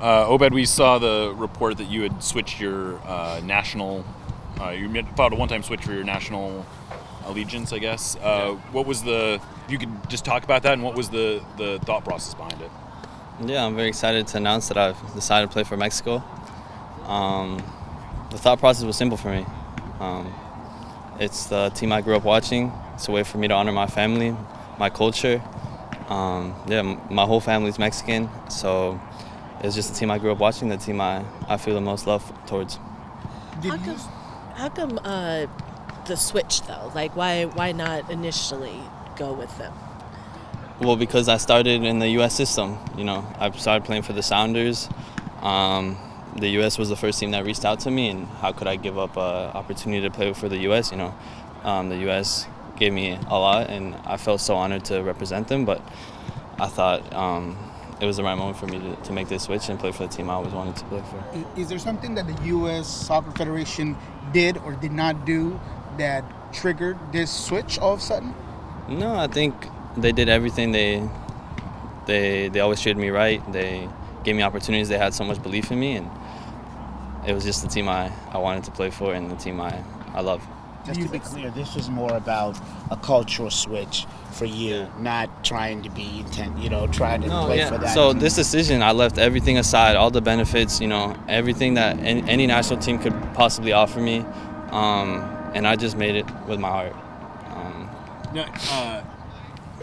Obed, we saw the report that you had switched your national. You filed a one-time switch for your national allegiance, I guess. What was the? If you could just talk about that, and what was the thought process behind it? Yeah, I'm very excited to announce that I've decided to play for Mexico. The thought process was simple for me. It's the team I grew up watching. It's a way for me to honor my family, my culture. My whole family's Mexican, so it's just the team I grew up watching, the team I feel the most love towards. How come the switch though? Like why not initially go with them? Well, because I started in the U.S. system. I started playing for the Sounders. The U.S. was the first team that reached out to me, and how could I give up an opportunity to play for the U.S.? The U.S. gave me a lot, and I felt so honored to represent them. But I thought it was the right moment for me to make this switch and play for the team I always wanted to play for. Is there something that the U.S. Soccer Federation did or did not do that triggered this switch all of a sudden? No, I think they did everything. They always treated me right. They gave me opportunities. They had so much belief in me, and it was just the team I wanted to play for and the team I love. Just to be clear, this was more about a cultural switch for you, not trying to be trying to play for that. So this decision, I left everything aside, all the benefits, everything that any national team could possibly offer me, and I just made it with my heart.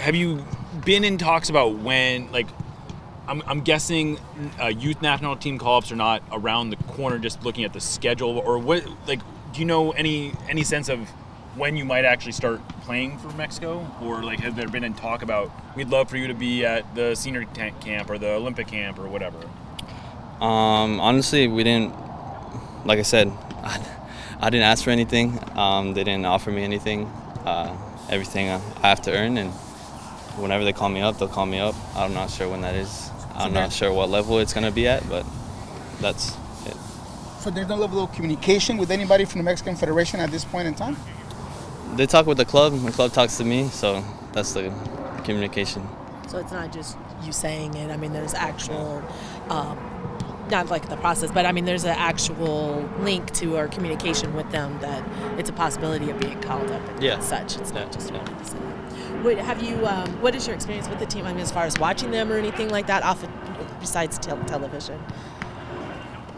Have you been in talks about when, like, I'm guessing youth national team call-ups are not around the corner, just looking at the schedule, or what, like, do you know any sense of when you might actually start playing for Mexico? Or, like, have there been in talk about, we'd love for you to be at the senior camp or the Olympic camp or whatever? Honestly, we didn't, like I said, I didn't ask for anything. They didn't offer me anything. Everything I have to earn, and whenever they call me up, they'll call me up. I'm not sure when that is. I'm not sure what level it's going to be at, but that's it. So there's no level of communication with anybody from the Mexican Federation at this point in time? They talk with the club talks to me, so that's the communication. So it's not just you saying it. I mean, there's actual, not like the process, but I mean, there's an actual link to our communication with them that it's a possibility of being called up and such. It's not just what you say. What is your experience with the team? I mean, as far as watching them or anything like that, besides television?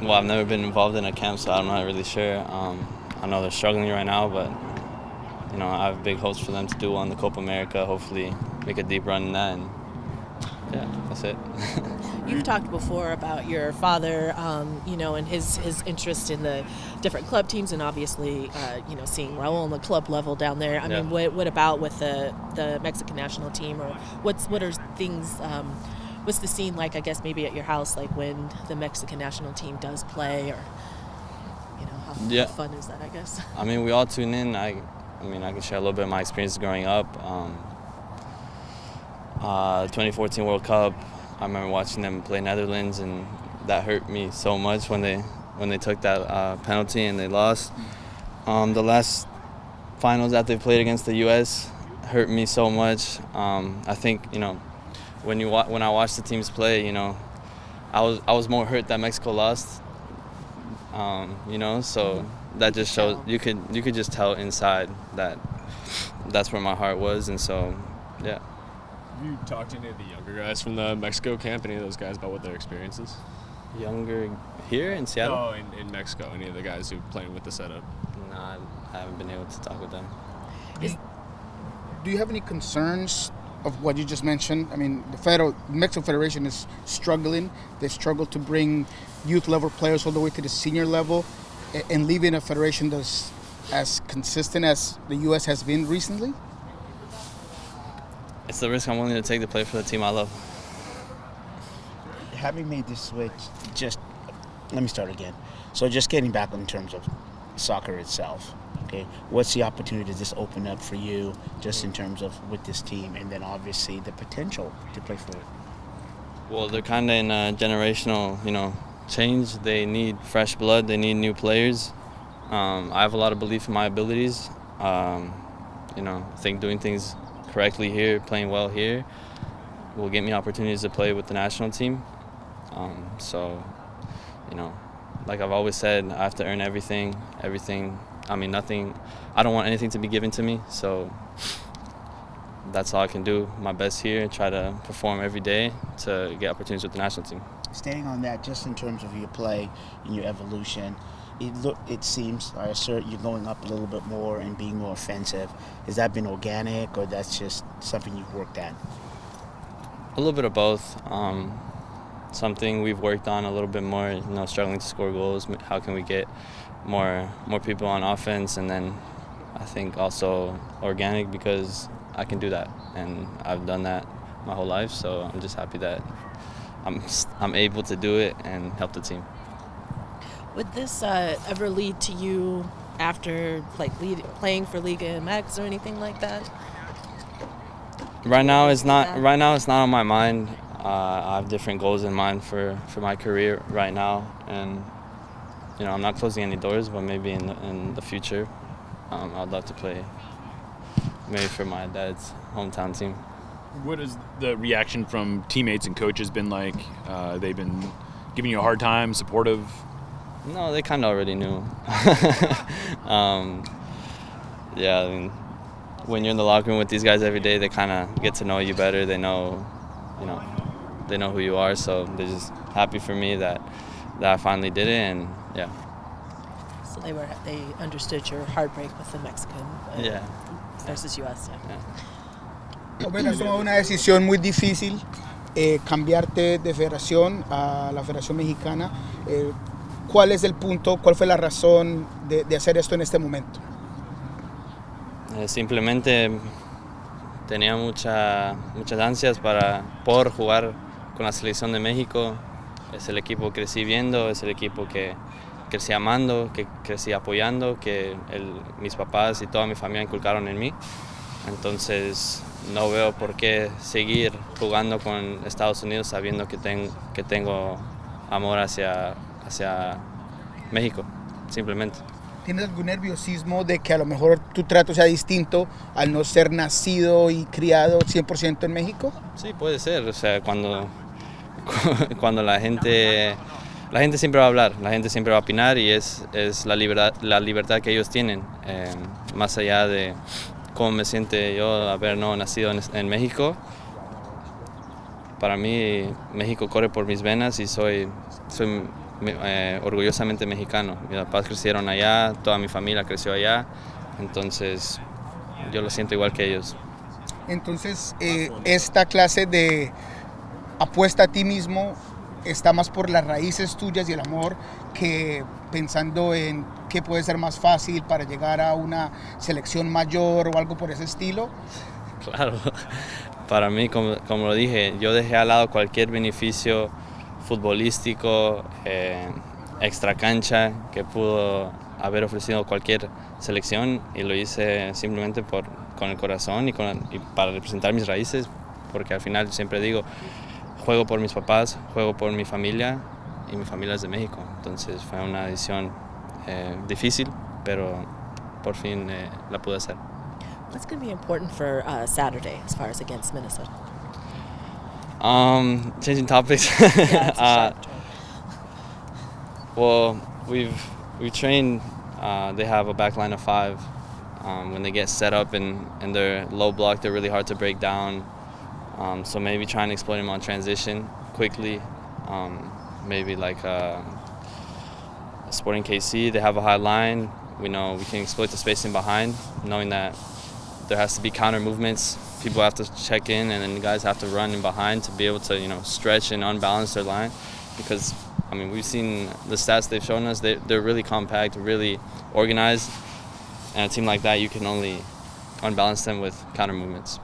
Well, I've never been involved in a camp, so I'm not really sure. I know they're struggling right now, but I have big hopes for them to do well in the Copa America. Hopefully, make a deep run in that, and that's it. You've talked before about your father, and his interest in the different club teams, and obviously, seeing Raul on the club level down there. I mean, what about with the Mexican national team, or what are things? What's the scene like? I guess maybe at your house, like when the Mexican national team does play, or how fun is that? I guess. I mean, we all tune in. I can share a little bit of my experiences growing up. 2014 World Cup, I remember watching them play Netherlands, and that hurt me so much when they took that penalty and they lost. The last finals that they played against the U.S. hurt me so much. I think when I watched the teams play, I was more hurt that Mexico lost. So that just shows you could just tell inside that that's where my heart was, and so yeah. Have you talked to any of the younger guys from the Mexico camp, any of those guys, about what their experiences? Younger here in Seattle? No, in Mexico, any of the guys who playing with the setup? No, I haven't been able to talk with them. Do you have any concerns of what you just mentioned? I mean, the Mexican Federation is struggling. They struggle to bring youth level players all the way to the senior level, and leaving a federation that's as consistent as the U.S. has been recently? It's the risk I'm willing to take to play for the team I love. Having made this switch, let me start again. So just getting back in terms of soccer itself, okay, what's the opportunity does this open up for you just in terms of with this team, and then obviously the potential to play for it? Well, they're kind of in a generational, change. They need fresh blood. They need new players. I have a lot of belief in my abilities. I think doing things correctly here, playing well here, will get me opportunities to play with the national team. So, you know, like I've always said, I have to earn everything. Nothing. I don't want anything to be given to me. So that's all I can do. My best here. Try to perform every day to get opportunities with the national team. Staying on that, just in terms of your play and your evolution, it seems, I assert, you're going up a little bit more and being more offensive. Has that been organic, or that's just something you've worked at? A little bit of both. Something we've worked on a little bit more, you know, struggling to score goals. How can we get more people on offense? And then I think also organic, because I can do that, and I've done that my whole life. So I'm just happy that I'm able to do it and help the team. Would this ever lead to you after playing for Liga MX or anything like that? Right now it's not on my mind. I have different goals in mind for my career right now, and you know, I'm not closing any doors, but maybe in the future, I'd love to play maybe for my dad's hometown team. What has the reaction from teammates and coaches been like? They've been giving you a hard time, supportive? No, they kind of already knew. Yeah, I mean, when you're in the locker room with these guys every day, they kind of get to know you better. They know, you know, they know who you are. So they're just happy for me that I finally did it, and yeah. So they understood your heartbreak with the Mexican versus US. Obed, has tomado una decisión muy difícil, cambiarte de federación a la Federación Mexicana. ¿Cuál es el punto, cuál fue la razón de hacer esto en este momento? Simplemente tenía muchas ansias por jugar con la selección de México. Es el equipo que crecí viendo, es el equipo que crecí amando, que crecí apoyando, que mis papás y toda mi familia inculcaron en mí. Entonces no veo por qué seguir jugando con Estados Unidos sabiendo que tengo amor hacia México, simplemente. ¿Tienes algún nerviosismo de que a lo mejor tu trato sea distinto al no ser nacido y criado 100% en México? Sí, puede ser. O sea, cuando la gente siempre va a hablar, la gente siempre va a opinar, y es la libertad que ellos tienen. Más allá de cómo me siente yo haber no nacido en México, para mí México corre por mis venas y soy orgullosamente mexicano. Mis papás crecieron allá, toda mi familia creció allá, entonces yo lo siento igual que ellos. Entonces, esta clase de apuesta a ti mismo está más por las raíces tuyas y el amor que pensando en qué puede ser más fácil para llegar a una selección mayor o algo por ese estilo. Claro, para mí, como lo dije, yo dejé al lado cualquier beneficio futbolístico, extra cancha que pudo haber ofrecido cualquier selección, y lo hice simplemente con el corazón y para representar mis raíces, porque al final siempre digo, juego por mis papás, juego por mi familia, y mi familia es de México. Entonces fue una decisión difícil, pero por fin la pude hacer. What's going to be important for Saturday as far as against Minnesota? Changing topics. Yeah, it's a short term. Well, we've trained. They have a back line of 5. When they get set up and they're low block, they're really hard to break down. So maybe try and exploit them on transition quickly. Maybe like Sporting KC, they have a high line. We know we can exploit the spacing behind, knowing that there has to be counter movements. People have to check in, and then the guys have to run in behind to be able to, stretch and unbalance their line. Because, we've seen the stats they've shown us. They're really compact, really organized. And a team like that, you can only unbalance them with counter movements.